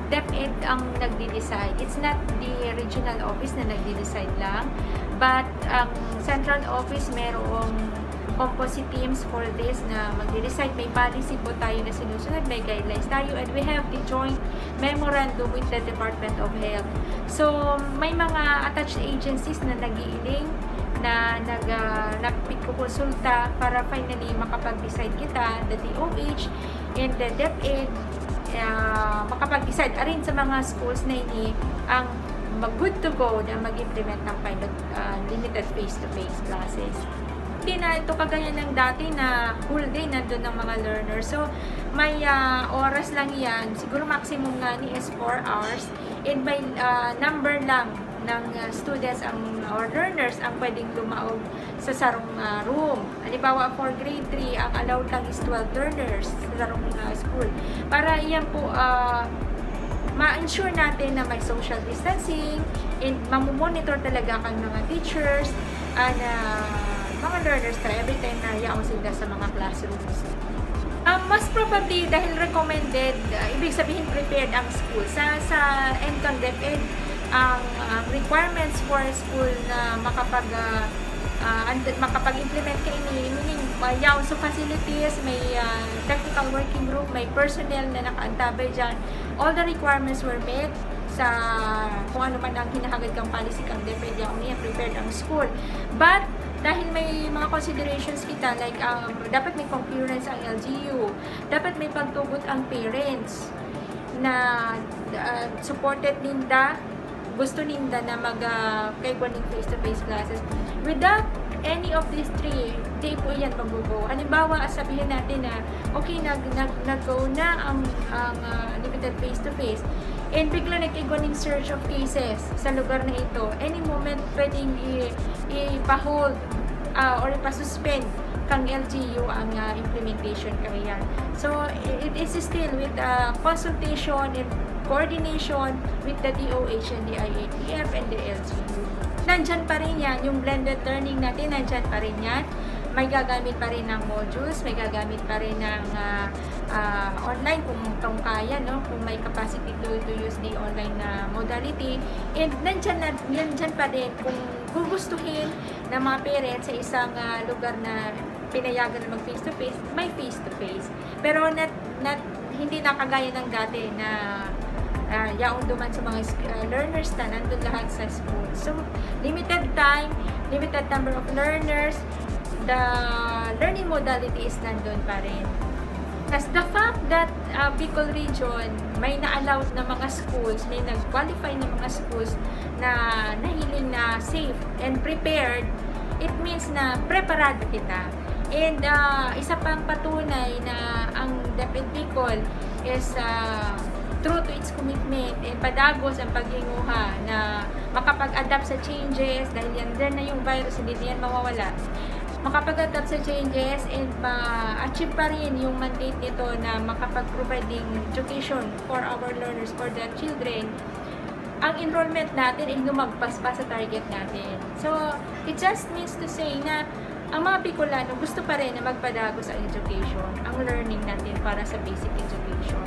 DepEd ang nagde-decide. It's not the regional office na nagde-decide lang, but ang central office merong composite teams for this na magde-decide. May policy po tayo na sinusunod, may guidelines tayo, and we have the joint memorandum with the Department of Health. So, may mga attached agencies na nag-iiling na nagpikukonsulta para finally makapag-decide kita, the DOH and the DepEd, makapag-decide arin sa mga schools na ini ang good to go na mag-implement ng pilot limited face-to-face classes. Hindi na ito kagaya ng dati na full day nandun ng mga learners. So, may oras lang yan. Siguro maximum nga ni is 4 hours. And may number lang ng students or learners ang pwedeng lumaog sa sarong room. Halimbawa, for grade 3, ang allowed lang is 12 learners sa sarong school. Para iyan po ma-ensure natin na may social distancing and mamumonitor talaga kang mga teachers and mga learners every time na yaon sila sa mga classrooms. Mas probably dahil recommended, ibig sabihin prepared ang school. Sa Ayon DepEd, ang requirements for school na makapag-implement ka ini, meaning yaon sa facilities, may technical working group, may personnel na nakaantabay dyan. All the requirements were met sa kung ano man ang hinahagad kang policy kang DepEd, yaon niya prepared ang school. But dahil may mga considerations kita like dapat may concurrence ang LGU, dapat may pagtugot ang parents na supported ninda, gusto ninda na mag-kaigwaning face-to-face classes. Without any of these three, di po yan mag-go. Halimbawa, sabihin natin na okay, nag-go na ang limited face-to-face, and bigla nagkaigwaning surge of cases sa lugar na ito. Any moment pwedeng ipa-hold or ipa-suspend kang LGU ang implementation kaya. So, it is still with consultation and coordination with the DOH and the IATF and the LGU. Nandyan pa rin yan, yung blended learning natin, nandyan pa rin yan. May gagamit pa rin ng modules, may gagamit pa rin ng online kung kaya, no? Kung may capacity to use the online modality. And nandyan pa rin kung gugustuhin ng mga parents sa isang lugar na pinayagan na mag face-to-face, may face-to-face. Pero hindi na kagaya ng dati na yaong duman sa mga learners na nandun lahat sa school. So, limited time, limited number of learners, the learning modality is nandun pa rin. As the fact that Bicol Region may na-allowed na mga schools, may nag-qualify na mga schools na nahiling na safe and prepared, it means na preparado kita. And isa pang patunay na ang DepEd Bicol is true to its commitment and padagos ang paghinguha na makapag-adapt sa changes dahil yan din na yung virus, hindi yan mawawala. Makapag-adapt sa changes and ma-achieve pa rin yung mandate nito na makapag-providing education for our learners, for the children. Ang enrollment natin ay lumagpas pa sa target natin. So, it just means to say na ang mga Bicolano gusto pa rin na magpadagos ang education, ang learning natin para sa basic education.